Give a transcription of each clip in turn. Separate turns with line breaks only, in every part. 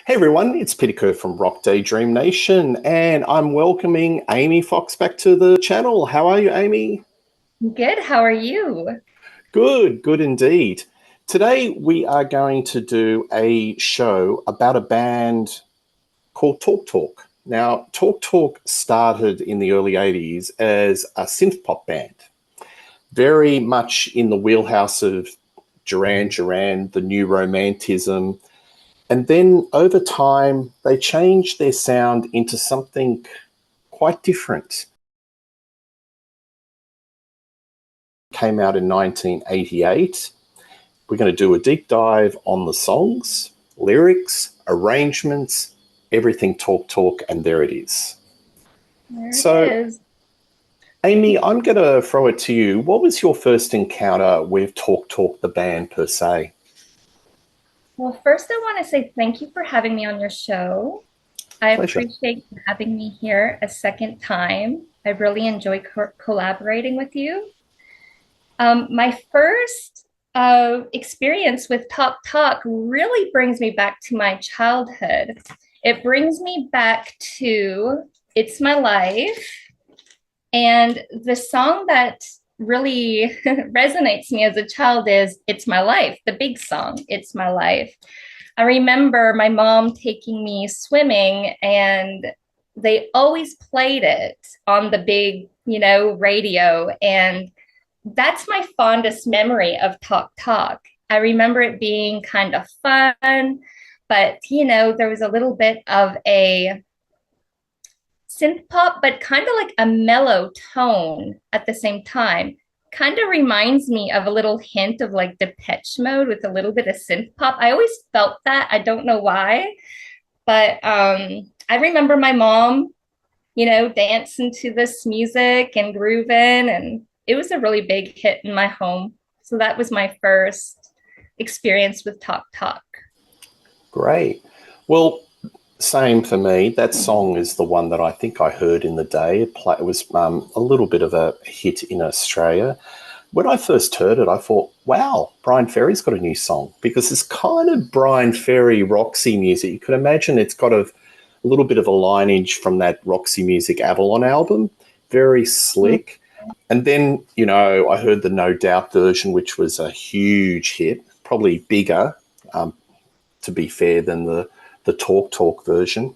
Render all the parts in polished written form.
Hey everyone, it's Peter Kerr from Daydream Nation, and I'm welcoming Amy Fox back to the channel. How are you, Amy?
Good. How are you?
Good, good indeed. Today we are going to do a show about a band called Talk Talk. Now, Talk Talk started in the early 80s as a synth pop band, very much in the wheelhouse of Duran Duran, the new romanticism. And then over time, they changed their sound into something quite different. Came out in 1988. We're going to do a deep dive on the songs, lyrics, arrangements, everything Talk Talk, and there it is.
There it
So,
is.
Amy, I'm going to throw it to you. What was your first encounter with Talk Talk, the band per se?
Well, first, I want to say thank you for having me on your show. I
Pleasure.
appreciate you having me here a second time. I really enjoy collaborating with you. My first experience with Talk Talk really brings me back to my childhood. It brings me back to It's My Life. And the song that really resonates me as a child is It's My Life, the big song, It's My Life. I remember my mom taking me swimming and they always played it on the big, radio. And that's my fondest memory of Talk Talk. I remember it being kind of fun, but there was a little bit of a synth pop, but kind of like a mellow tone at the same time. Kind of reminds me of a little hint of like Depeche Mode with a little bit of synth pop. I always felt that. I don't know why, but I remember my mom, dancing to this music and grooving, and it was a really big hit in my home. So that was my first experience with Talk Talk.
Great. Well, same for me. That song is the one that I think I heard in the day. It was a little bit of a hit in Australia. When I first heard it, I thought, wow, Brian Ferry's got a new song because it's kind of Brian Ferry Roxy music. You can imagine it's got a little bit of a lineage from that Roxy Music Avalon album, very slick. And then, I heard the No Doubt version, which was a huge hit, probably bigger, um, to be fair, than the Talk Talk version.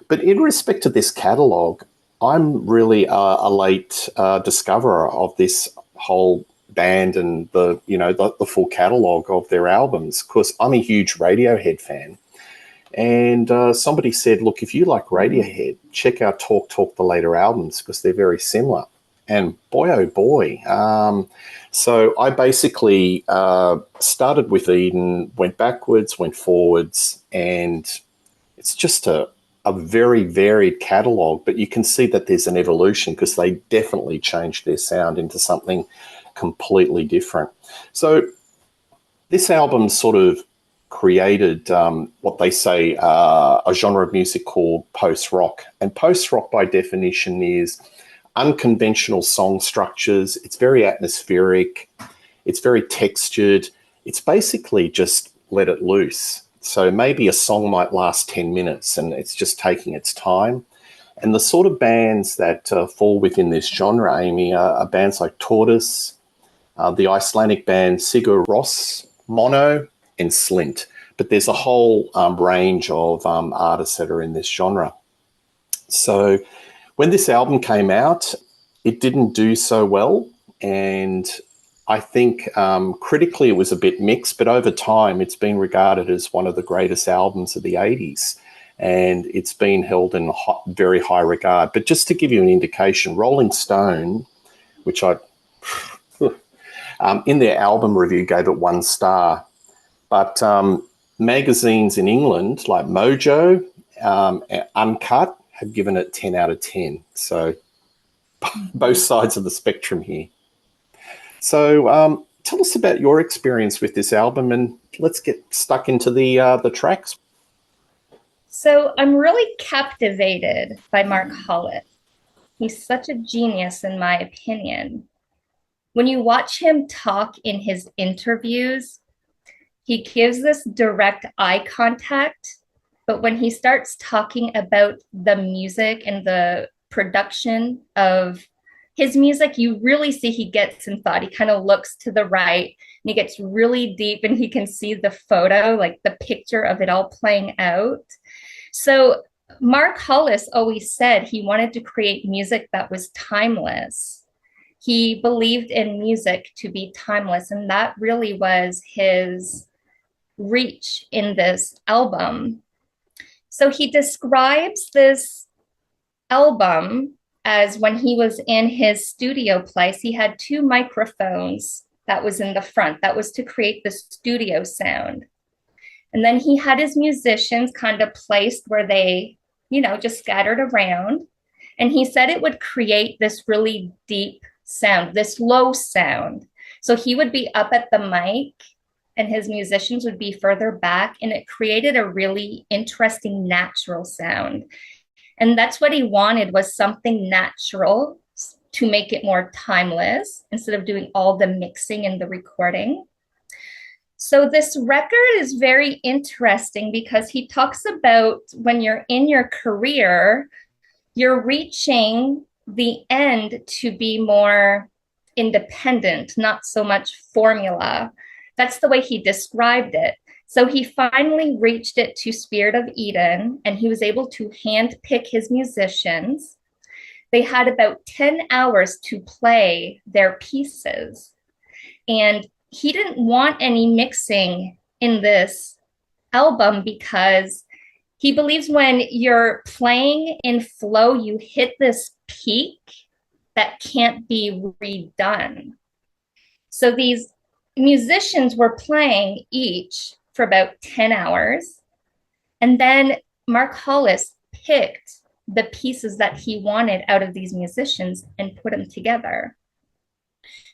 But in respect to this catalogue, I'm really a late discoverer of this whole band and the full catalogue of their albums. Of course, I'm a huge Radiohead fan. And somebody said, look, if you like Radiohead, check out Talk Talk, the later albums, because they're very similar. And boy, oh boy. So I basically started with Eden, went backwards, went forwards, and it's just a very varied catalogue, but you can see that there's an evolution because they definitely changed their sound into something completely different. So this album sort of created what they say a genre of music called post-rock. And post-rock, by definition, is unconventional song structures. It's very atmospheric. It's very textured. It's basically just let it loose. So maybe a song might last 10 minutes and it's just taking its time. And the sort of bands that fall within this genre, Amy, are bands like Tortoise, the Icelandic band Sigur Rós, Mono, and Slint. But there's a whole range of artists that are in this genre. So when this album came out, it didn't do so well. And I think critically it was a bit mixed, but over time it's been regarded as one of the greatest albums of the 80s. And it's been held in very high regard. But just to give you an indication, Rolling Stone, which I, in their album review, gave it 1 star. But magazines in England, like Mojo, Uncut, have given it 10 out of 10. So both sides of the spectrum here. So tell us about your experience with this album, and let's get stuck into the tracks.
So I'm really captivated by Mark Hollett. He's such a genius, in my opinion. When you watch him talk in his interviews, he gives this direct eye contact, but when he starts talking about the music and the production of his music, you really see he gets in thought. He kind of looks to the right and he gets really deep and he can see the photo, like the picture of it all playing out. So Mark Hollis always said he wanted to create music that was timeless. He believed in music to be timeless, and that really was his reach in this album. So he describes this album as when he was in his studio place, he had two microphones that was in the front. That was to create the studio sound. And then he had his musicians kind of placed where they, just scattered around. And he said it would create this really deep sound, this low sound. So he would be up at the mic and his musicians would be further back, and it created a really interesting natural sound. And that's what he wanted, was something natural to make it more timeless instead of doing all the mixing and the recording. So this record is very interesting because he talks about when you're in your career, you're reaching the end to be more independent, not so much formula. That's the way he described it. So he finally reached it to Spirit of Eden, and he was able to handpick his musicians. They had about 10 hours to play their pieces. And he didn't want any mixing in this album because he believes when you're playing in flow, you hit this peak that can't be redone. So these musicians were playing each for about 10 hours. And then Mark Hollis picked the pieces that he wanted out of these musicians and put them together.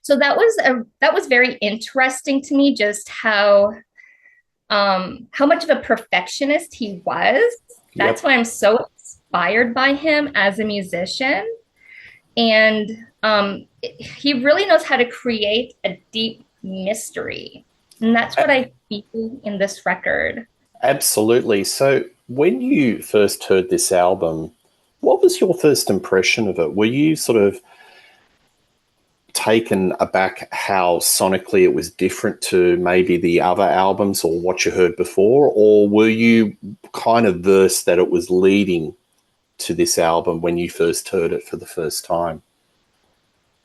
So that was very interesting to me, just how much of a perfectionist he was. That's why I'm so inspired by him as a musician. And he really knows how to create a deep mystery. And that's what I feel in this record.
Absolutely. So when you first heard this album, what was your first impression of it? Were you sort of taken aback how sonically it was different to maybe the other albums or what you heard before? Or were you kind of versed that it was leading to this album when you first heard it for the first time?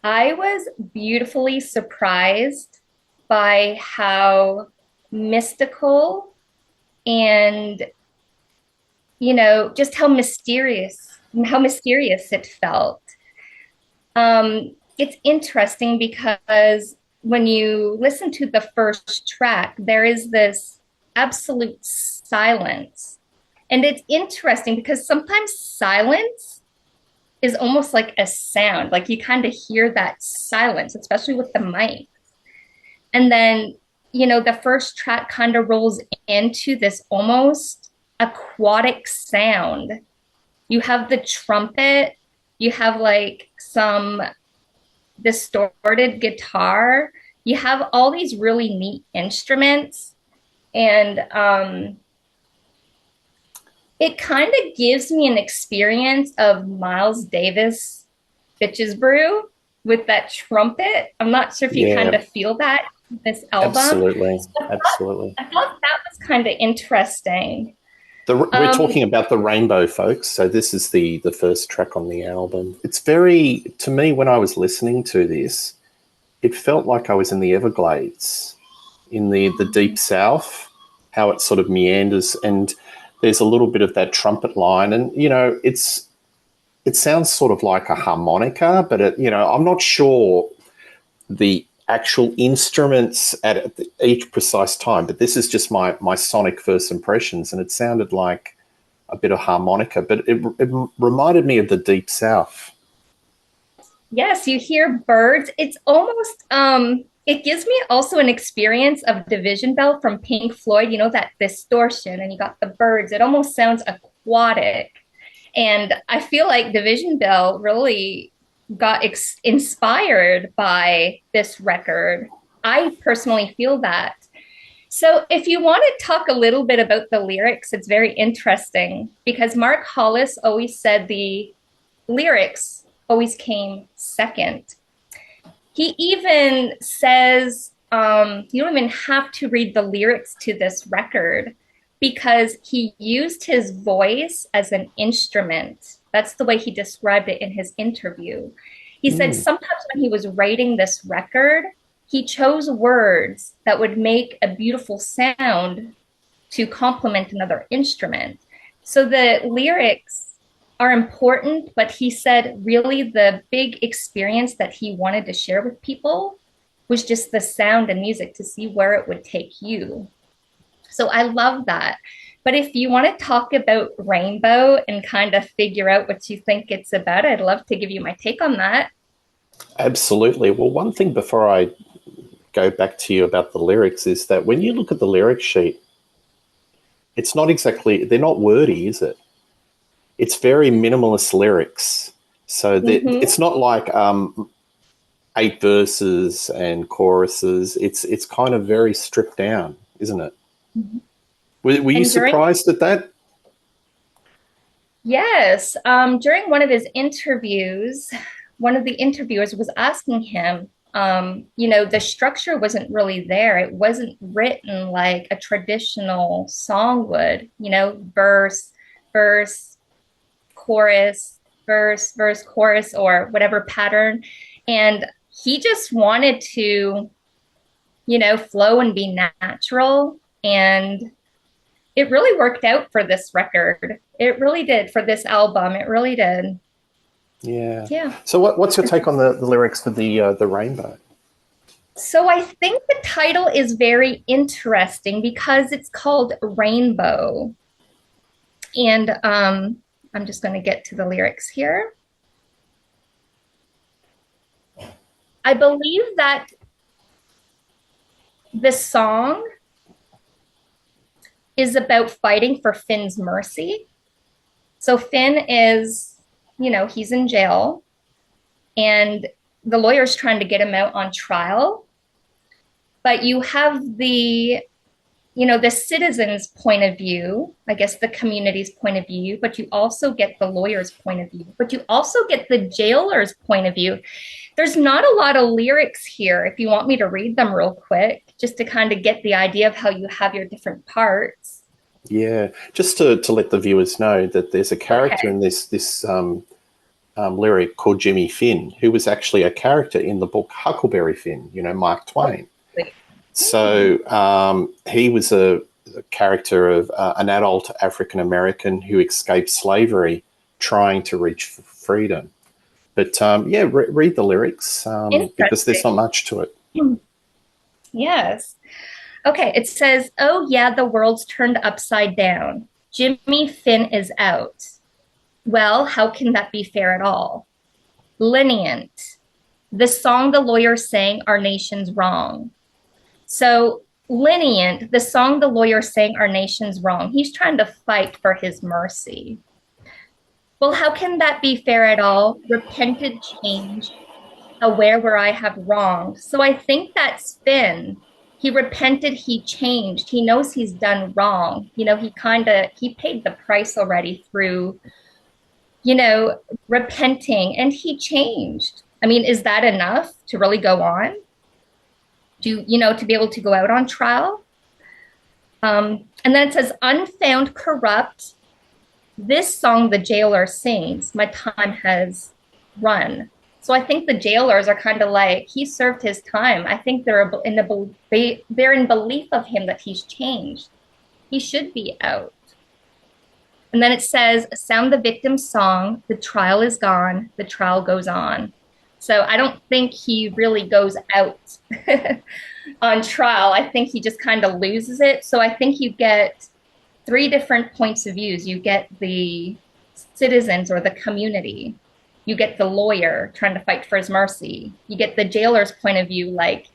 I was beautifully surprised by how mystical and, just how mysterious it felt. It's interesting because when you listen to the first track, there is this absolute silence. And it's interesting because sometimes silence is almost like a sound. Like you kind of hear that silence, especially with the mic. And then, the first track kind of rolls into this almost aquatic sound. You have the trumpet, you have like some distorted guitar, you have all these really neat instruments. And it kind of gives me an experience of Miles Davis Bitches Brew with that trumpet. I'm not sure if you kind of feel that in this album.
Absolutely.
So
Absolutely.
I thought that was kind of interesting.
We're talking about the Rainbow, folks. So this is the first track on the album. It's very, to me, when I was listening to this, it felt like I was in the Everglades, in the deep south, how it sort of meanders, and there's a little bit of that trumpet line, and it sounds sort of like a harmonica, but I'm not sure the actual instruments at each precise time, but this is just my sonic first impressions, and it sounded like a bit of harmonica, but it reminded me of the deep south.
Yes, you hear birds. It's almost it gives me also an experience of Division Bell from Pink Floyd, that distortion, and you got the birds. It almost sounds aquatic. And I feel like Division Bell really got inspired by this record. I personally feel that. So, if you want to talk a little bit about the lyrics, it's very interesting because Mark Hollis always said the lyrics always came second. He even says you don't even have to read the lyrics to this record because he used his voice as an instrument. That's the way he described it in his interview. He said
Mm.
sometimes when he was writing this record, he chose words that would make a beautiful sound to complement another instrument. So the lyrics are important, but he said really the big experience that he wanted to share with people was just the sound and music to see where it would take you. So I love that. But if you want to talk about Rainbow and kind of figure out what you think it's about, I'd love to give you my take on that.
Absolutely. Well, one thing before I go back to you about the lyrics is that when you look at the lyric sheet, it's not exactly, they're not wordy, is it? It's very minimalist lyrics. So that
Mm-hmm.
it's not like eight verses and choruses. It's kind of very stripped down, isn't it? Were you
And during
surprised at that?
Yes, during one of his interviews, one of the interviewers was asking him, the structure wasn't really there. It wasn't written like a traditional song would, verse, verse, chorus, verse, verse, chorus, or whatever pattern. And he just wanted to, flow and be natural. And it really worked out for this record. It really did for this album. It really did.
Yeah.
Yeah.
So what's your take on the lyrics for the rainbow?
So I think the title is very interesting because it's called Rainbow. And I'm just going to get to the lyrics here. I believe that this song is about fighting for Finn's mercy. So Finn is, he's in jail and the lawyer's trying to get him out on trial. But you have the citizens' point of view, I guess the community's point of view, but you also get the lawyer's point of view, but you also get the jailer's point of view. There's not a lot of lyrics here if you want me to read them real quick, just to kind of get the idea of how you have your different parts.
Yeah, just to let the viewers know that there's a character
Okay.
in this lyric called Jimmy Finn, who was actually a character in the book Huckleberry Finn, Mark
Oh,
Twain.
wait. Hmm.
So he was a character of an adult African American who escaped slavery trying to reach freedom. But yeah, read the lyrics because there's not
Interesting.
much to it.
Yes. Okay, it says, "Oh yeah, the world's turned upside down. Jimmy Finn is out. Well, how can that be fair at all? Lenient. The song the lawyer sang our nation's wrong." So, lenient, the song the lawyer sang our nation's wrong. He's trying to fight for his mercy. Well, how can that be fair at all? Repented, changed, aware where I have wronged. So I think that's Finn. He repented, he changed. He knows he's done wrong. He paid the price already through, you know, repenting and he changed. I mean, is that enough to really go on? To be able to go out on trial? And then it says, "Unfound corrupt. This song the jailer sings, my time has run." So I think the jailers are kind of like he served his time. I think they're in belief of him that he's changed. He should be out. And then it says, "Sound the victim's song. The trial is gone. The trial goes on." So I don't think he really goes out on trial. I think he just kind of loses it. So I think you get three different points of views. You get the citizens or the community. You get the lawyer trying to fight for his mercy. You get the jailer's point of view, like,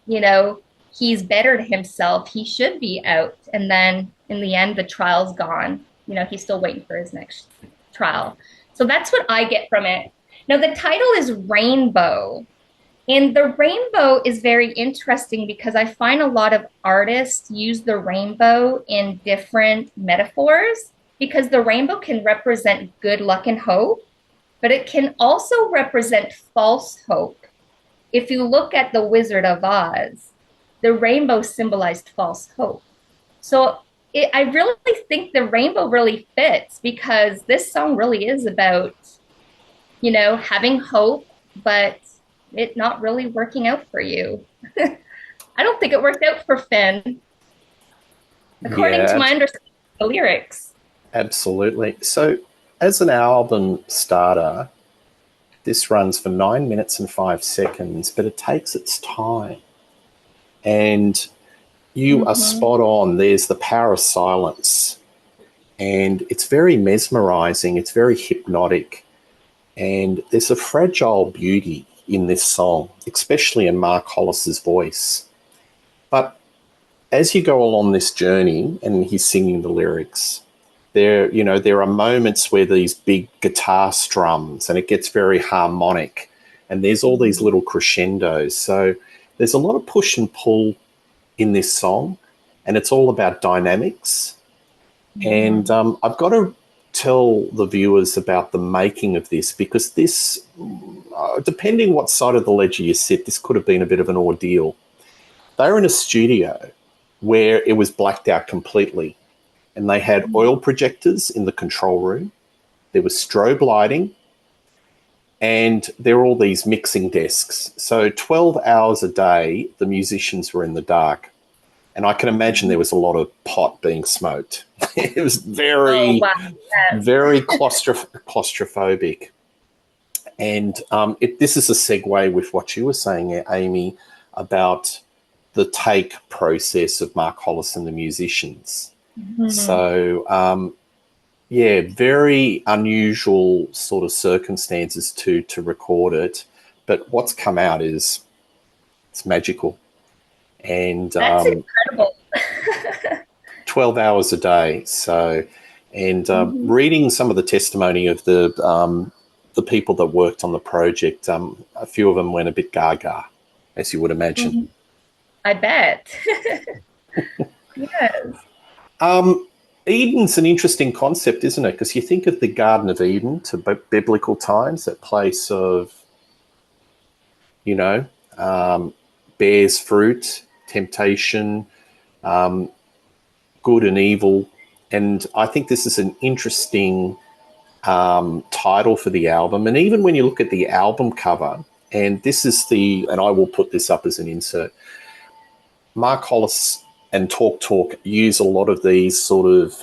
he's bettered himself. He should be out. And then in the end, the trial's gone. He's still waiting for his next trial. So that's what I get from it. Now, the title is Rainbow. And the rainbow is very interesting because I find a lot of artists use the rainbow in different metaphors because the rainbow can represent good luck and hope, but it can also represent false hope. If you look at the Wizard of Oz, the rainbow symbolized false hope. So I really think the rainbow really fits because this song really is about, having hope, but it not really working out for you. I don't think it worked out for Finn, according to
Yeah,
my understanding of the lyrics.
absolutely. So, as an album starter, this runs for 9 minutes and 5 seconds, but it takes its time. And you are
Mm-hmm.
spot on. There's the power of silence. And it's very mesmerizing, it's very hypnotic. And there's a fragile beauty in this song, especially in Mark Hollis's voice. But as you go along this journey and he's singing the lyrics, there are moments where these big guitar strums and it gets very harmonic and there's all these little crescendos. So there's a lot of push and pull in this song and it's all about dynamics. And
Mm-hmm.
I've got to tell the viewers about the making of this because this, depending what side of the ledger you sit, this could have been a bit of an ordeal. They were in a studio where it was blacked out completely and they had oil projectors in the control room. There was strobe lighting and there were all these mixing desks. So 12 hours a day, the musicians were in the dark. And I can imagine there was a lot of pot being smoked. It was
Oh,
very,
wow.
very claustrophobic. And this is a segue with what you were saying, Amy, about the take process of Mark Hollis and the musicians.
Mm-hmm.
So, yeah, very unusual sort of circumstances to record it. But what's come out is it's magical. And
That's incredible.
12 hours a day. So, and
Mm-hmm.
reading some of the testimony of the people that worked on the project, a few of them went a bit gaga, as you would imagine.
Mm-hmm. I bet. Yes.
Eden's an interesting concept, isn't it? Because you think of the Garden of Eden to biblical times, that place of, you know, um, bears fruit, temptation, good and evil. And I think this is an interesting title for the album. And even when you look at the album cover, and this is and I will put this up as an insert, Mark Hollis and Talk Talk use a lot of these sort of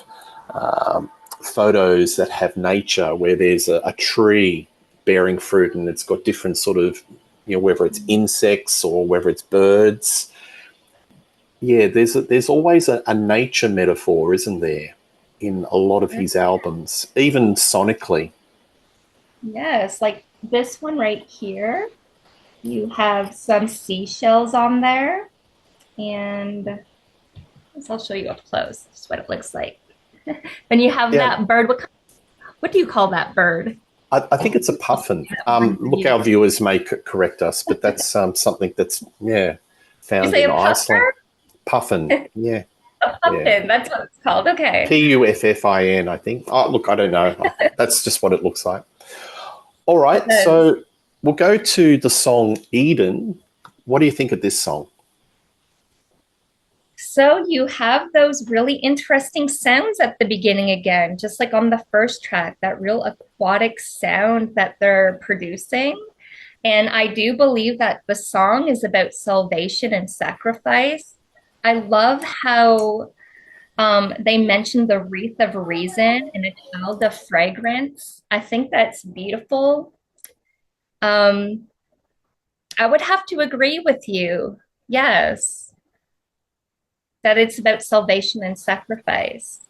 photos that have nature where there's a tree bearing fruit and it's got different sort of, whether it's insects or whether it's birds. Yeah, there's always a nature metaphor, isn't there, in a lot of his albums, even sonically.
Yes, like this one right here, you have some seashells on there, and I'll show you up close just what it looks like. Then you have
Yeah,
that bird. What do you call that bird?
I think it's a puffin. Look, our viewers may correct us, but that's something that's, yeah,
You
found
say
in
a
Iceland.
puffer?
Puffin, yeah,
A
yeah.
puffin, that's what it's called. Okay.
Puffin, I think. Oh, look, I don't know. That's just what it looks like. All right,
Yes.
so we'll go to the song Eden. What do you think of this song?
So you have those really interesting sounds at the beginning again, just like on the first track, that real aquatic sound that they're producing. And I do believe that the song is about salvation and sacrifice. I love how they mentioned the wreath of reason and a child of fragrance. I think that's beautiful. Um, I would have to agree with you. Yes, that it's about salvation and sacrifice.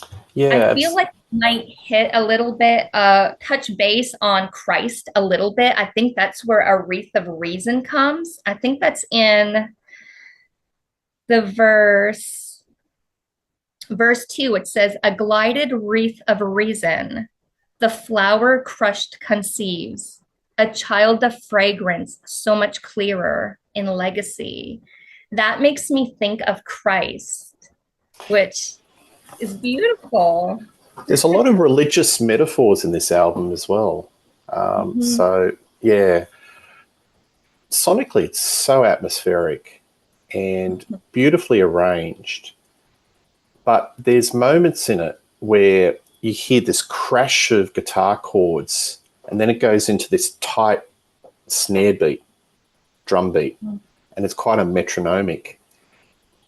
I
Yeah,
feel like it might hit a little bit, touch base on Christ a little bit. I think that's where a wreath of reason comes. I think that's in the verse 2. It says, a glided wreath of reason, the flower crushed conceives. a child of fragrance, so much clearer in legacy. That makes me think of Christ, which is beautiful.
There's a lot of religious metaphors in this album as well.
Mhm.
So, yeah, sonically, it's so atmospheric and beautifully arranged. But there's moments in it where you hear this crash of guitar chords, and then it goes into this tight snare beat, drum beat, and it's quite a metronomic.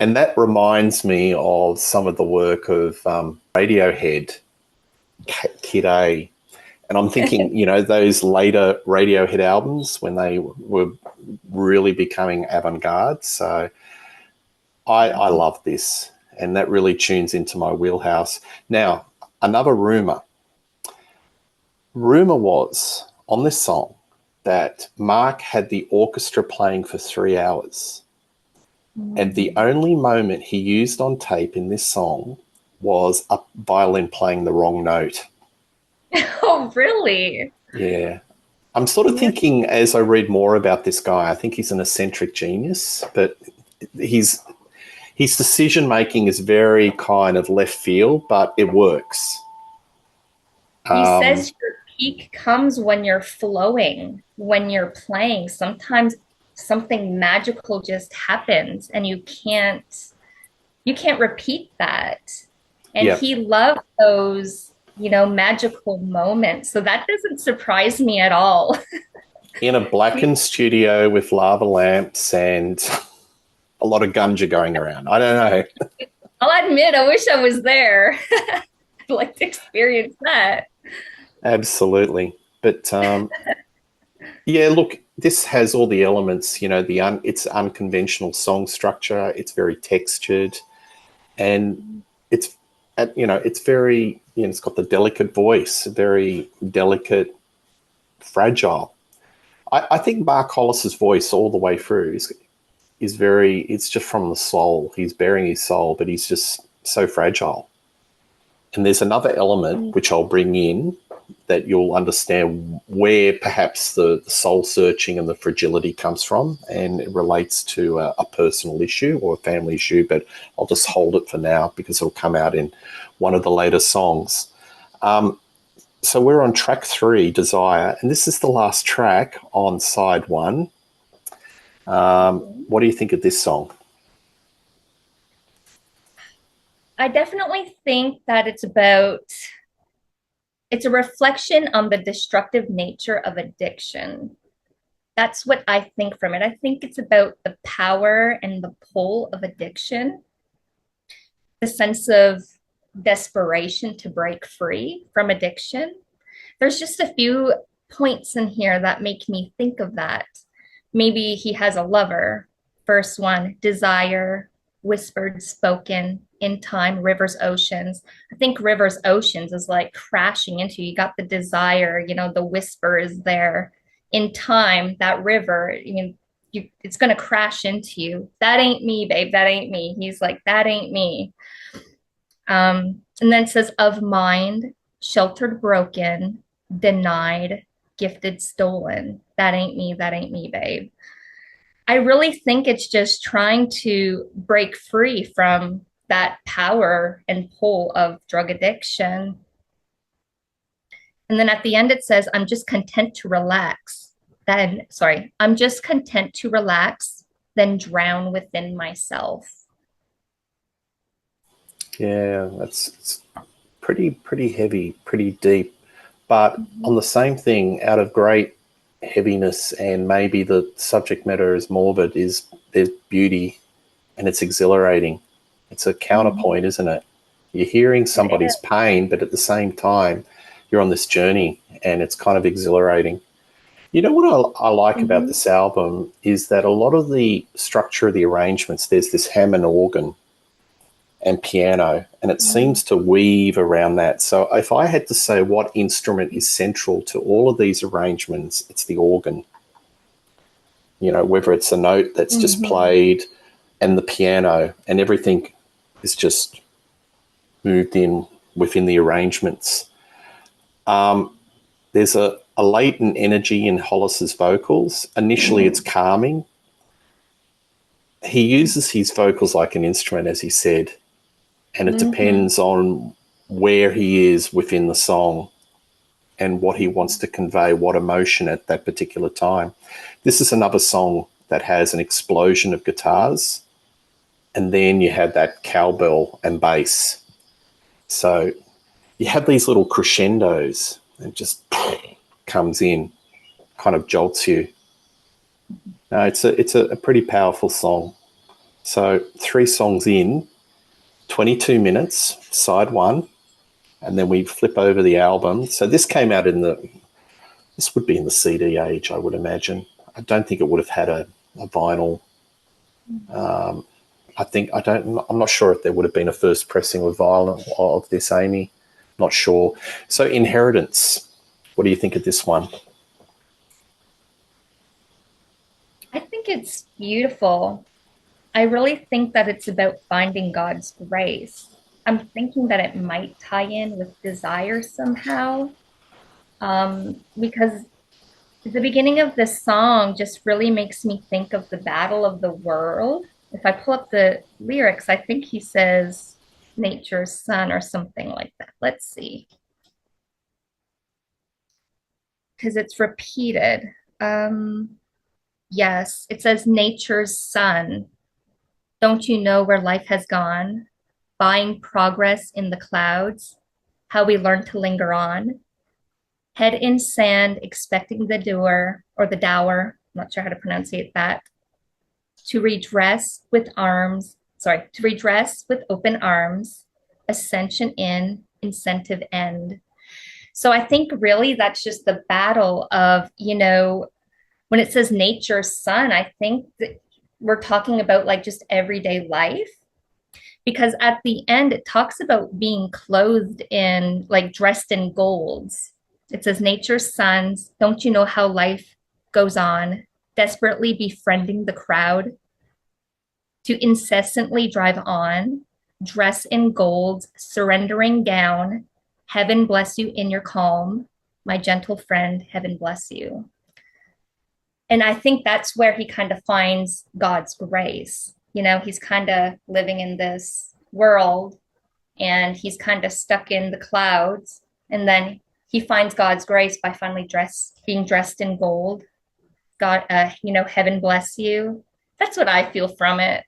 And that reminds me of some of the work of Radiohead, Kid A. And I'm thinking, those later Radiohead albums when they were really becoming avant-garde. So I love this, and that really tunes into my wheelhouse. Now, another rumor. Rumor was on this song that Mark had the orchestra playing for 3 hours. And the only moment he used on tape in this song was a violin playing the wrong note.
Oh, really?
Yeah. I'm sort of
Yeah.
thinking as I read more about this guy, I think he's an eccentric genius, but his decision making is very kind of left field, but it works.
He
Um,
says your peak comes when you're flowing, when you're playing. Sometimes something magical just happens and you can't repeat that. And
yeah.
he loved those, magical moments. So that doesn't surprise me at all.
In a blackened studio with lava lamps and a lot of gunja going around. I don't know.
I'll admit, I wish I was there. I'd like to experience that.
Absolutely. But yeah, look, this has all the elements, it's unconventional song structure, it's very textured, and it's it's very, it's got the delicate voice, very delicate, fragile. I think Mark Hollis's voice all the way through is very, it's just from the soul. He's bearing his soul, but he's just so fragile. And there's another element which I'll bring in that you'll understand where perhaps the soul searching and the fragility comes from, and it relates to a personal issue or a family issue, but I'll just hold it for now because it'll come out in one of the later songs. So we're on track 3, Desire, and this is the last track on side 1. What do you think of this song?
I definitely think that it's a reflection on the destructive nature of addiction. That's what I think from it. I think it's about the power and the pull of addiction, the sense of desperation to break free from addiction. There's just a few points in here that make me think of that. Maybe he has a lover. First one, desire, whispered, spoken, in time, rivers, oceans. I think rivers, oceans is like crashing into you. You got the desire, the whisper is there. In time, that river, it's going to crash into you. That ain't me, babe. That ain't me. He's like, that ain't me. And then it says, of mind, sheltered, broken, denied, gifted, stolen. That ain't me. That ain't me, babe. I really think it's just trying to break free from that power and pull of drug addiction. And then at the end, it says, I'm just content to relax. I'm just content to relax, then drown within myself.
Yeah, it's pretty heavy, pretty deep. But on the same thing, out of great heaviness and maybe the subject matter is morbid, is there's beauty and it's exhilarating. It's a counterpoint, isn't it? You're hearing somebody's pain, but at the same time, you're on this journey and it's kind of exhilarating. You know what I like about
Mm-hmm.
this album is that a lot of the structure of the arrangements, there's this Hammond organ and piano, and it seems to weave around that. So if I had to say what instrument is central to all of these arrangements, it's the organ. Whether it's a note that's just
Mm-hmm.
played and the piano, and everything is just moved in within the arrangements. There's a a latent energy in Hollis's vocals. Initially, it's calming. He uses his vocals like an instrument, as he said, and it depends on where he is within the song and what he wants to convey, what emotion at that particular time. This is another song that has an explosion of guitars, and then you have that cowbell and bass. So you have these little crescendos and just comes in, kind of jolts you. No, it's a pretty powerful song. So 3 songs in, 22 minutes, side 1, and then we flip over the album. So this came out this would be in the CD age, I would imagine. I don't think it would have had a vinyl. I'm not sure if there would have been a first pressing of vinyl of this, Amy. Not sure. So Inheritance, what do you think of this one?
I think it's beautiful. I really think that it's about finding God's grace. I'm thinking that it might tie in with desire somehow, because the beginning of this song just really makes me think of the battle of the world. If I pull up the lyrics, I think he says nature's son or something like that. Let's see. Because it's repeated. Yes, it says nature's son. Don't you know where life has gone? Buying progress in the clouds, how we learn to linger on. Head in sand, expecting the doer or the dower, I'm not sure how to pronounce that, to redress with open arms, ascension in, incentive end. So I think really that's just the battle of, when it says nature's son, I think that we're talking about like just everyday life, because at the end it talks about being clothed in, like, dressed in golds. It says nature's sons, don't you know how life goes on, desperately befriending the crowd, to incessantly drive on, dress in gold, surrendering gown, heaven bless you in your calm, my gentle friend, heaven bless you. And I think that's where he kind of finds God's grace. He's kind of living in this world and he's kind of stuck in the clouds. And then he finds God's grace by finally being dressed in gold. God, heaven bless you. That's what I feel from it.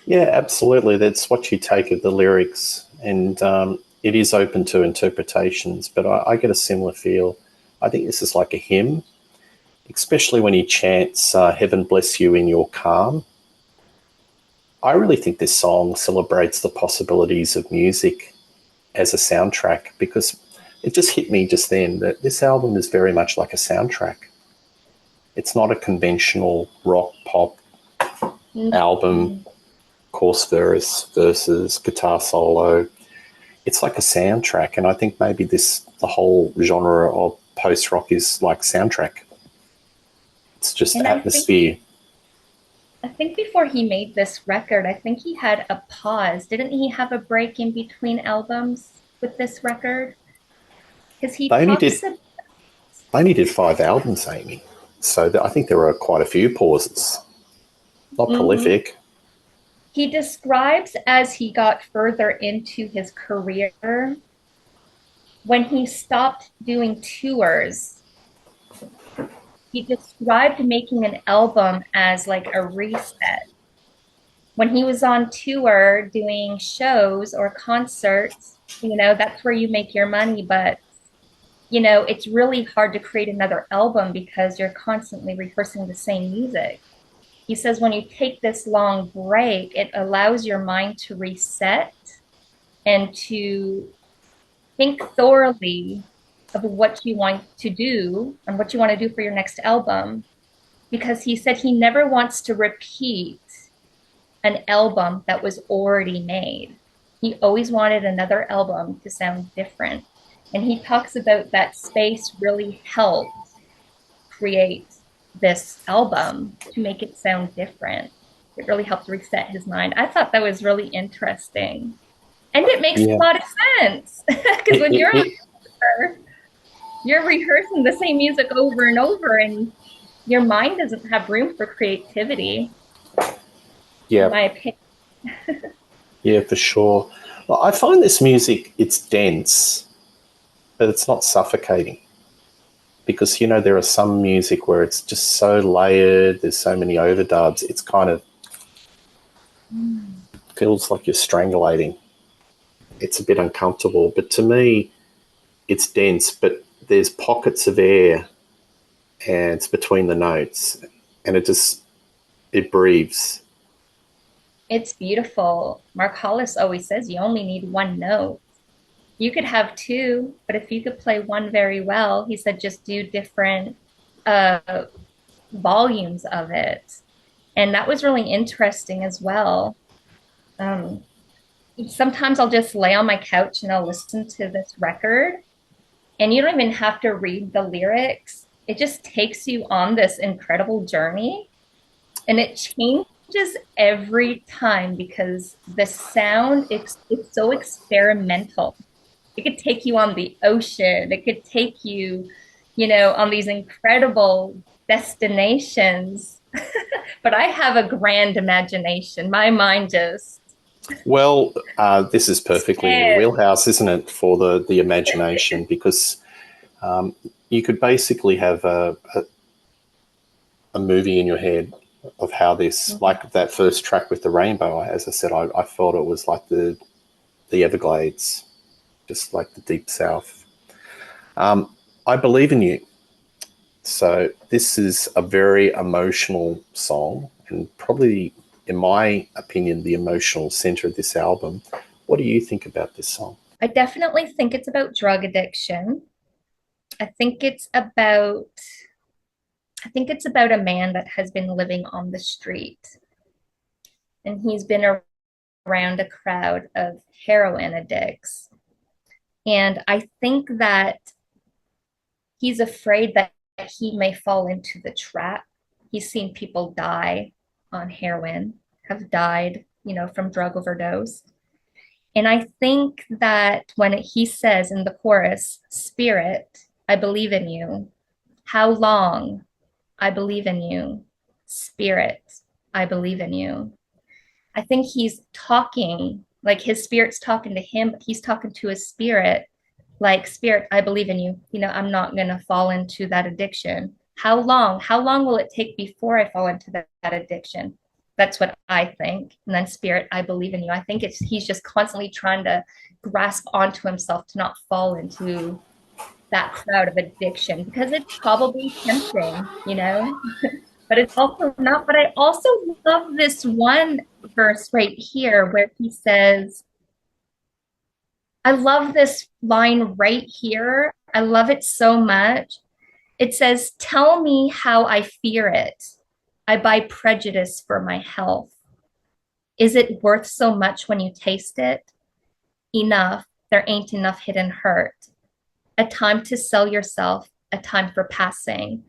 Yeah, absolutely. That's what you take of the lyrics. And it is open to interpretations, but I get a similar feel. I think this is like a hymn, especially when he chants, heaven bless you in your calm. I really think this song celebrates the possibilities of music as a soundtrack, because it just hit me just then that this album is very much like a soundtrack. It's not a conventional rock pop album, chorus, verses, guitar solo. It's like a soundtrack, and I think maybe the whole genre of post-rock is like soundtrack. It's just
And
atmosphere.
I think before he made this record, I think he had a pause. Didn't he have a break in between albums with this record? Because he
They only did
talks about,
they only did 5 albums, Amy. So I think there were quite a few pauses. Not prolific.
he describes as he got further into his career, when he stopped doing tours, he described making an album as like a reset. When he was on tour doing shows or concerts, that's where you make your money. But, it's really hard to create another album because you're constantly rehearsing the same music. He says when you take this long break, it allows your mind to reset and to think thoroughly of what you want to do and what you want to do for your next album. Because he said he never wants to repeat an album that was already made. He always wanted another album to sound different. And he talks about that space really helped create this album to make it sound different. It really helped reset his mind. I thought that was really interesting. And it makes a
Yeah.
lot of sense because when you're on tour, You're rehearsing the same music over and over, and your mind doesn't have room for creativity, in
Yeah,
my opinion.
yeah, for sure. Well, I find this music, it's dense, but it's not suffocating. Because, you know, there are some music where it's just so layered, there's so many overdubs, it's kind of
Mm.
feels like you're strangulating. It's a bit uncomfortable. But to me, it's dense, but there's pockets of air and it's between the notes and it breathes.
It's beautiful. Mark Hollis always says you only need one note. You could have two, but if you could play one very well, he said just do different uh, volumes of it. And that was really interesting as well. Um, Sometimes I'll just lay on my couch and I'll listen to this record, and you don't even have to read the lyrics. It just takes you on this incredible journey, and it changes every time because the sound it's so experimental. It could take you on the ocean. It could take you, on these incredible destinations. But I have a grand imagination. My mind just
Well, this is perfectly in your
expands.
wheelhouse, isn't it, for the imagination? Because you could basically have a movie in your head of how this, like that first track with the rainbow. As I said, I felt it was like the Everglades, just like the deep south. I believe in you. So this is a very emotional song, and probably, in my opinion, the emotional center of this album. What do you think about this song?
I definitely think it's about drug addiction. I think it's about I think it's about a man that has been living on the street, and he's been around a crowd of heroin addicts. And I think that he's afraid that he may fall into the trap. He's seen people die on heroin, have died, from drug overdose. And I think that when he says in the chorus, Spirit, I believe in you. How long? I believe in you. Spirit, I believe in you. I think he's talking, like his spirit's talking to him, but he's talking to his spirit, like, Spirit, I believe in you. I'm not going to fall into that addiction. How long? How long will it take before I fall into that addiction? That's what I think. And then, Spirit, I believe in you. I think he's just constantly trying to grasp onto himself to not fall into that crowd of addiction because it's probably tempting, but it's also not. But I also love this one verse right here where he says, I love this line right here. I love it so much. It says, tell me how I fear it. I buy prejudice for my health. Is it worth so much when you taste it? Enough. There ain't enough hidden hurt. A time to sell yourself, a time for passing.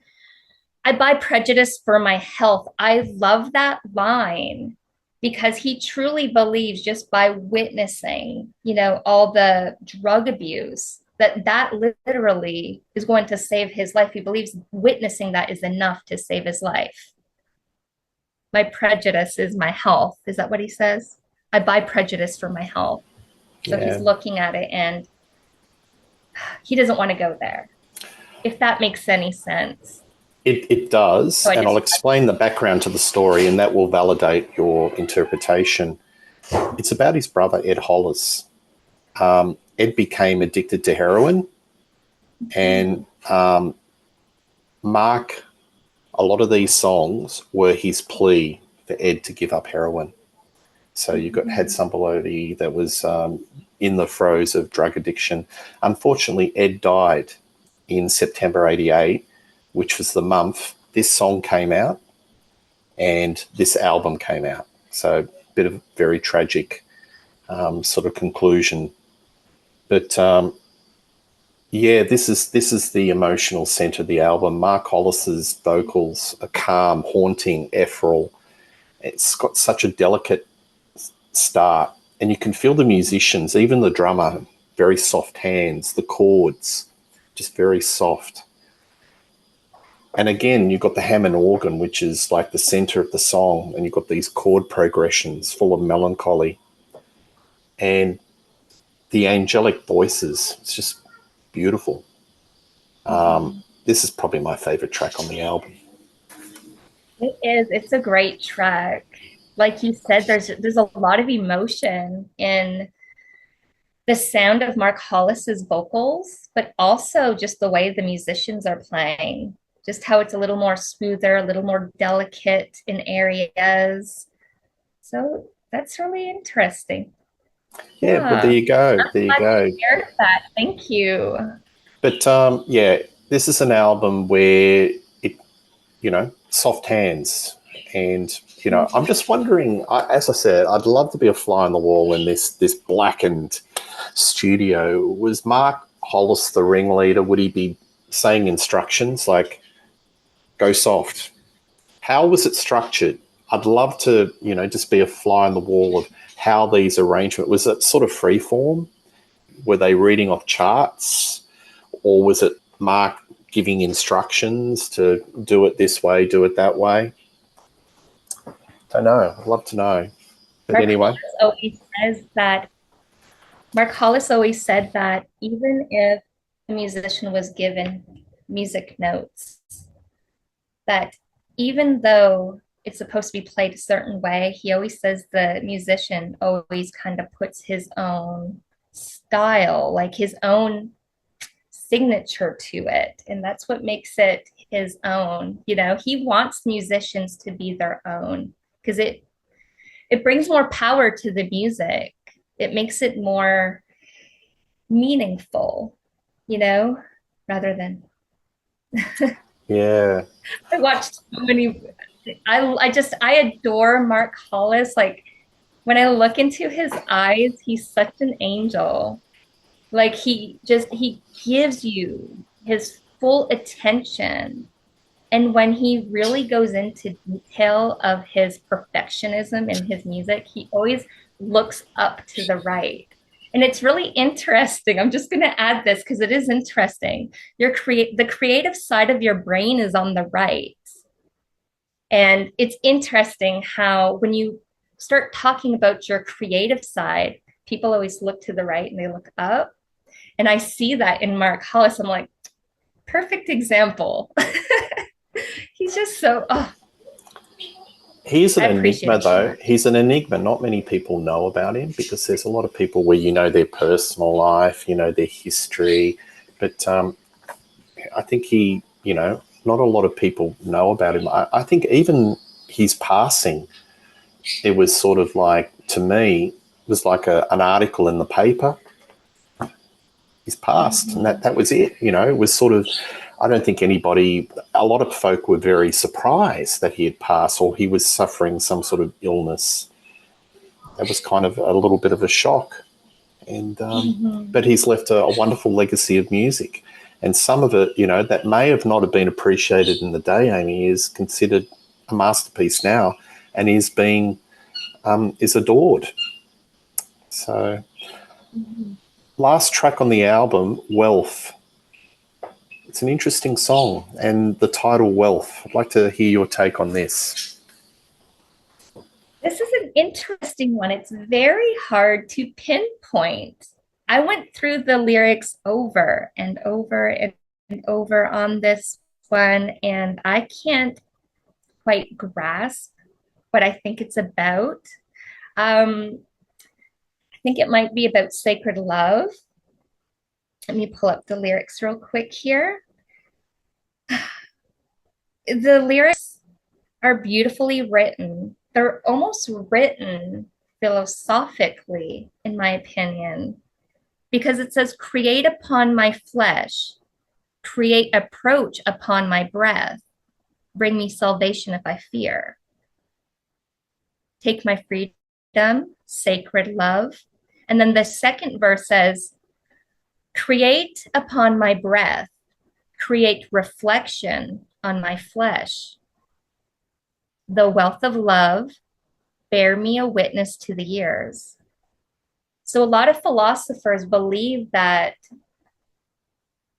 I buy prejudice for my health. I love that line because he truly believes just by witnessing, all the drug abuse that literally is going to save his life. He believes witnessing that is enough to save his life. My prejudice is my health. Is that what he says? I buy prejudice for my health. So he's
Yeah,
looking at it and he doesn't want to go there, if that makes any sense.
it does,
So I
and I'll
just,
explain the background to the story, and that will validate your interpretation. It's about his brother Ed Hollis. Ed became addicted to heroin, and Mark, a lot of these songs were his plea for Ed to give up heroin. So you had somebody that was in the throes of drug addiction. Unfortunately, Ed died in September '88, which was the month this song came out and this album came out. So a bit of very tragic sort of conclusion. But yeah, this is the emotional center of the album. Mark Hollis's vocals are calm, haunting, ethereal. It's got such a delicate start, and you can feel the musicians, even the drummer, very soft hands, the chords. just very soft. And again, you've got the Hammond organ, which is like the center of the song, and you've got these chord progressions full of melancholy. And the angelic voices, it's just beautiful. This is probably my favorite track on the album.
It is. It's a great track. Like you said, there's a lot of emotion in the sound of Mark Hollis's vocals, but also just the way the musicians are playing. Just how it's a little more smoother, a little more delicate in areas. So that's really interesting.
Yeah, well, there
Yeah.
you go. There you
Glad you
go.
shared that. Thank you.
But yeah, this is an album where it, soft hands. And, I'm just wondering, as I said, I'd love to be a fly on the wall in this blackened studio. Was Mark Hollis the ringleader? Would he be saying instructions like, go soft? How was it structured? I'd love to, just be a fly on the wall of how these arrangements, was it sort of free form? Were they reading off charts? Or was it Mark giving instructions to do it this way, do it that way? Don't know. I'd love to know. But
Mark
anyway,
Hollis always says that Mark Hollis always said that even if the musician was given music notes, that even though it's supposed to be played a certain way, he always says the musician always kind of puts his own style, like his own signature to it. And that's what makes it his own. You know, he wants musicians to be their own because it brings more power to the music. It makes it more meaningful, you know, rather than
yeah.
I watched so many. I adore Mark Hollis. Like when I look into his eyes, he's such an angel. Like he gives you his full attention. And when he really goes into detail of his perfectionism in his music, he always looks up to the right. And it's really interesting. I'm just going to add this because it is interesting. The creative side of your brain is on the right. And it's interesting how when you start talking about your creative side, people always look to the right and they look up. And I see that in Mark Hollis. I'm like, perfect example. He's just so, oh,
He's an
I appreciate
enigma,
it so
though.
much.
He's an enigma. Not many people know about him because there's a lot of people where their personal life, their history. But I think not a lot of people know about him. I think even his passing, it was sort of like, to me, it was like an article in the paper. He's passed, and that was it. It was sort of, I don't think a lot of folk were very surprised that he had passed or he was suffering some sort of illness. That was kind of a little bit of a shock. And but he's left a wonderful legacy of music, and some of it, that may have not have been appreciated in the day, Amy, is considered a masterpiece now, and is adored. So, last track on the album, Wealth. It's an interesting song, and the title Wealth. I'd like to hear your take on this.
This is an interesting one. It's very hard to pinpoint. I went through the lyrics over and over and over on this one, and I can't quite grasp what I think it's about. I think it might be about sacred love. Let me pull up the lyrics real quick here. The lyrics are beautifully written. They're almost written philosophically, in my opinion, because it says, create upon my flesh, create approach upon my breath, bring me salvation if I fear. Take my freedom, sacred love. And then the second verse says, create upon my breath, create reflection on my flesh. The wealth of love, bear me a witness to the years. So a lot of philosophers believe that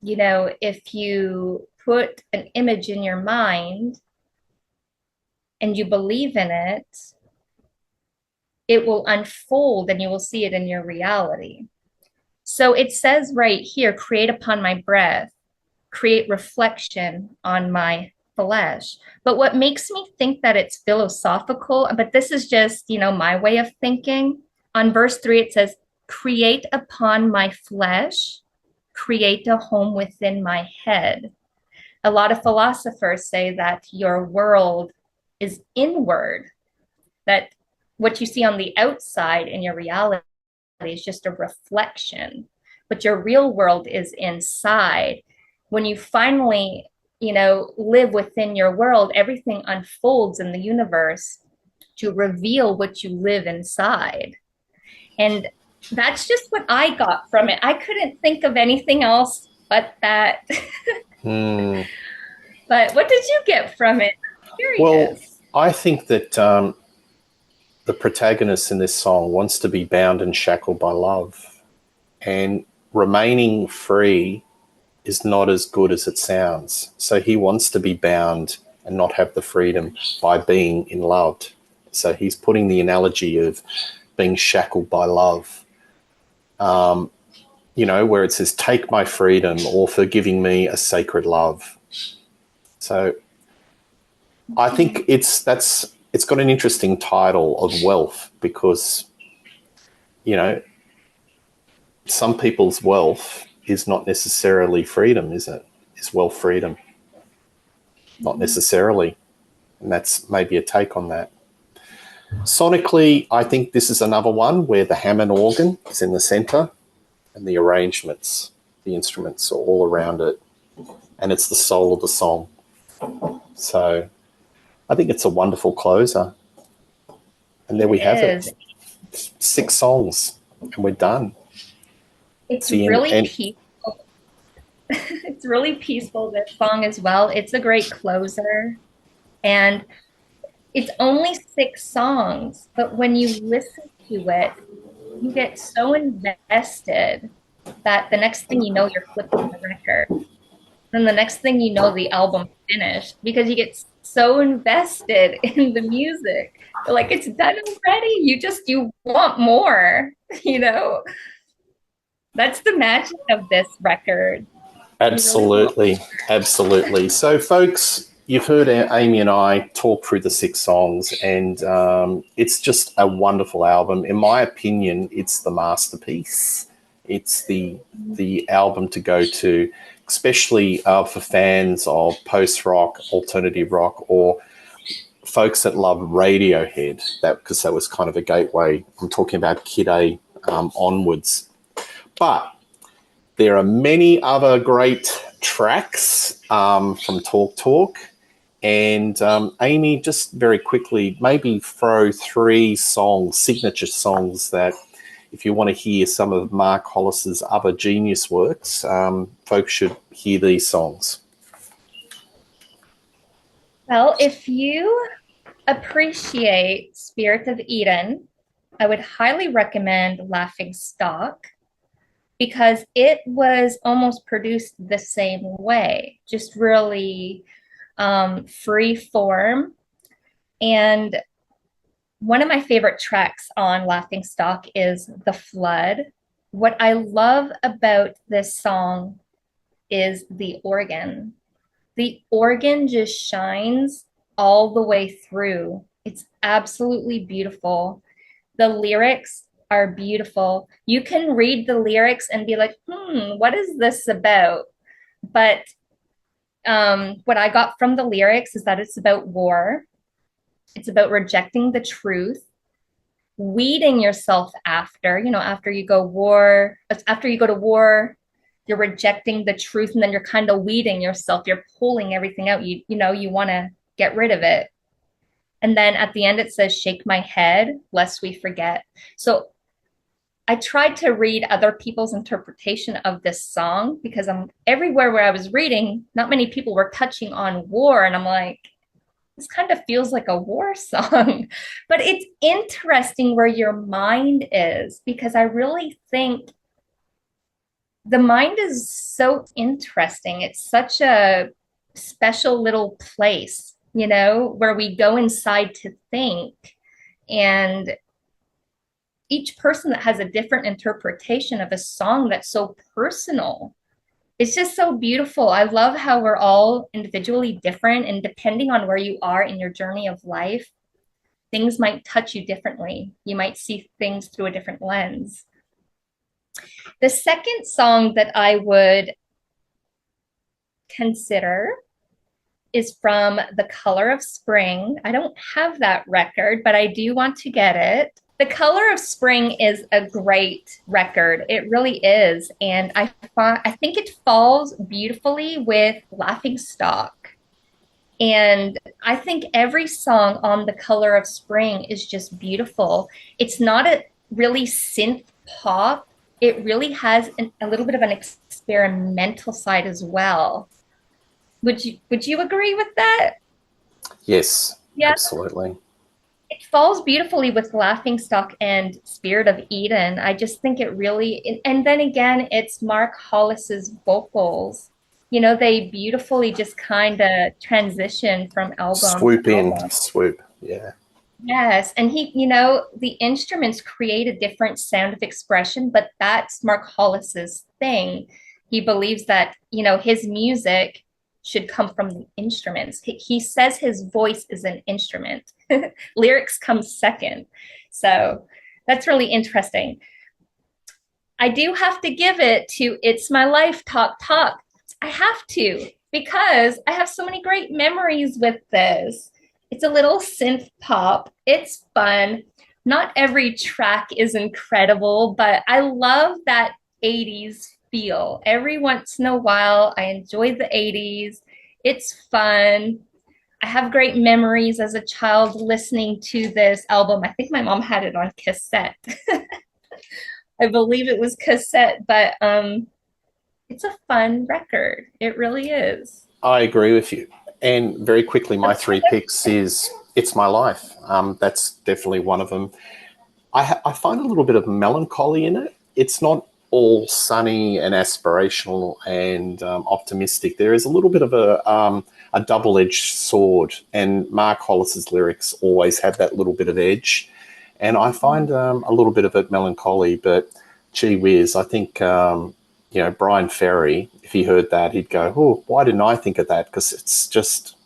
if you put an image in your mind and you believe in it, it will unfold and you will see it in your reality. So it says right here, create upon my breath, create reflection on my flesh. But what makes me think that it's philosophical, but this is just, my way of thinking. On verse 3, it says, create upon my flesh, create a home within my head. A lot of philosophers say that your world is inward, that what you see on the outside in your reality is just a reflection, but your real world is inside. When you finally, live within your world, everything unfolds in the universe to reveal what you live inside. And that's just what I got from it. I couldn't think of anything else but that.
Hmm.
But what did you get from it? I'm
Well,
curious.
I think that the protagonist in this song wants to be bound and shackled by love, and remaining free is not as good as it sounds. So he wants to be bound and not have the freedom by being in love. So he's putting the analogy of being shackled by love, where it says, take my freedom, or for giving me a sacred love. So I think it's got an interesting title of wealth, because, you know, some people's wealth is not necessarily freedom, is it? Is wealth freedom? Not necessarily. And that's maybe a take on that. Sonically, I think this is another one where the Hammond organ is in the center and the arrangements, the instruments are all around it, and it's the soul of the song. So I think it's a wonderful closer. And there we
It
have it.
is.
6 songs and we're done.
It's
It's the end.
really
And
peaceful. It's really peaceful, this song as well. It's a great closer. And it's only 6 songs, but when you listen to it, you get so invested that the next thing you know, you're flipping the record. Then the next thing you know, the album finished because you get so invested in the music. You're like, it's done already. You want more, you know? That's the magic of this record. You really want.
absolutely, absolutely. So, folks, you've heard Amy and I talk through the 6 songs, and it's just a wonderful album. In my opinion, it's the masterpiece. It's the album to go to, especially for fans of post rock, alternative rock, or folks that love Radiohead. That because that was kind of a gateway. I'm talking about Kid A onwards, but there are many other great tracks from Talk Talk. And Amy, just very quickly, maybe throw 3 songs, signature songs, that if you want to hear some of Mark Hollis's other genius works, folks should hear these songs.
Well, if you appreciate Spirit of Eden, I would highly recommend Laughing Stock because it was almost produced the same way, just really free form. And one of my favorite tracks on Laughing Stock is The Flood. What I love about this song is the organ. The organ just shines all the way through. It's absolutely beautiful. The lyrics are beautiful. You can read the lyrics and be like, what is this about? But what I got from the lyrics is that it's about war. It's about rejecting the truth, weeding yourself after after you go to war, you're rejecting the truth, and then you're kind of weeding yourself. You're pulling everything out. You want to get rid of it. And then at the end, it says, shake my head, lest we forget. So I tried to read other people's interpretation of this song because I'm everywhere where I was reading, not many people were touching on war. And I'm like, this kind of feels like a war song. But it's interesting where your mind is because I really think the mind is so interesting. It's such a special little place, you know, where we go inside to think. And each person that has a different interpretation of a song that's so personal. It's just so beautiful. I love how we're all individually different, and depending on where you are in your journey of life, things might touch you differently. You might see things through a different lens. The second song that I would consider is from The Color of Spring. I don't have that record, but I do want to get it. The Color of Spring is a great record. It really is. And I think it falls beautifully with Laughing Stock. And I think every song on The Color of Spring is just beautiful. It's not a really synth pop. It really has a little bit of an experimental side as well. Would you agree with that?
Yes,
Yeah.
absolutely.
It falls beautifully with Laughing Stock and Spirit of Eden. I just think it really, and then again, it's Mark Hollis's vocals. You know, they beautifully just kind of transition from album to
Swoop in,
album.
swoop. Yeah.
Yes, and you know, the instruments create a different sound of expression, but that's Mark Hollis's thing. He believes that, you know, his music should come from the instruments. He says his voice is an instrument. Lyrics come second. So that's really interesting. I do have to give it to It's My Life Talk Talk. I have to because I have so many great memories with this. It's a little synth pop. It's fun. Not every track is incredible, but I love that 80s feel. Every once in a while, I enjoy the 80s. It's fun. I have great memories as a child listening to this album. I think my mom had it on cassette. I believe it was cassette, but it's a fun record. It really is.
I agree with you. And very quickly, my three picks is It's My Life. That's definitely one of them. I find a little bit of melancholy in it. It's not all sunny and aspirational and optimistic. There is a little bit of a double-edged sword, and Mark Hollis's lyrics always have that little bit of edge. And I find a little bit of it melancholy, but gee whiz, I think Brian Ferry, if he heard that, he'd go, "Oh, why didn't I think of that?" Because it's just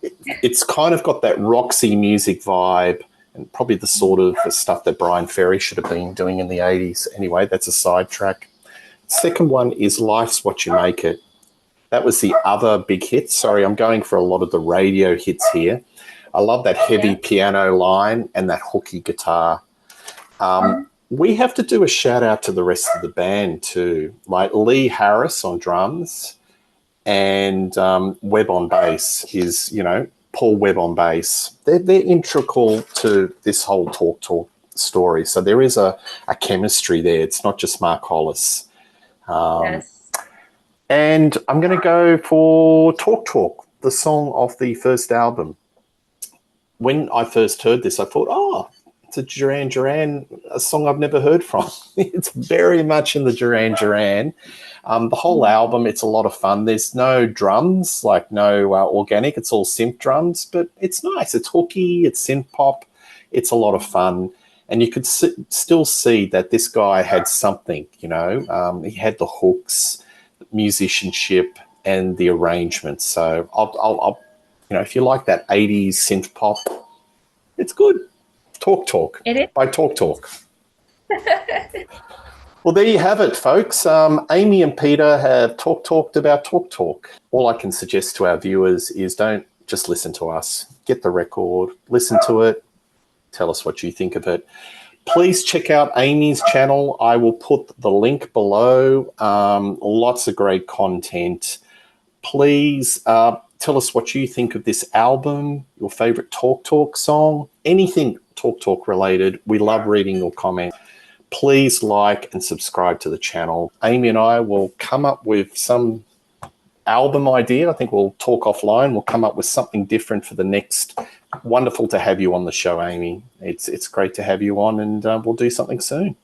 it's kind of got that Roxy music vibe, and probably the sort of stuff that Brian Ferry should have been doing in the 80s. Anyway, that's a sidetrack. Second one is Life's What You Make It. That was the other big hit. Sorry, I'm going for a lot of the radio hits here. I love that heavy piano line and that hooky guitar. We have to do a shout out to the rest of the band too, like Lee Harris on drums and Webb on bass is, Paul Webb on bass. They're integral to this whole Talk story. So there is a chemistry there. It's not just Mark Hollis.
Yes.
And I'm going to go for Talk, the song off the first album. When I first heard this, I thought, oh, it's a Duran Duran, a song I've never heard from. It's very much in the Duran Duran. The whole album, it's a lot of fun. There's no drums, like no organic. It's all synth drums, but it's nice. It's hooky. It's synth pop. It's a lot of fun. And you could still see that this guy had something, he had the hooks, musicianship, and the arrangements. So I'll if you like that 80s synth pop, it's good. Talk
It is.
by Talk. Well, there you have it, folks. Amy and Peter have talked about Talk. All I can suggest to our viewers is don't just listen to us. Get the record, listen to it, tell us what you think of it. Please check out Amy's channel. I will put the link below. Lots of great content. Please tell us what you think of this album, your favorite Talk song, anything Talk related. We love reading your comments. Please like and subscribe to the channel. Amy and I will come up with some album idea. I think we'll talk offline. We'll come up with something different for the next. Wonderful to have you on the show, Amy. It's great to have you on, and we'll do something soon.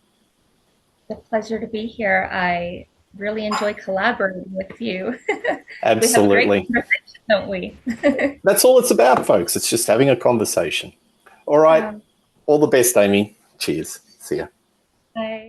It's a pleasure to be here. I really enjoy collaborating with you. We have a great
Absolutely.
conversation, don't we?
That's all it's about, folks. It's just having a conversation. All right.
Yeah.
All the best, Amy. Cheers. See ya.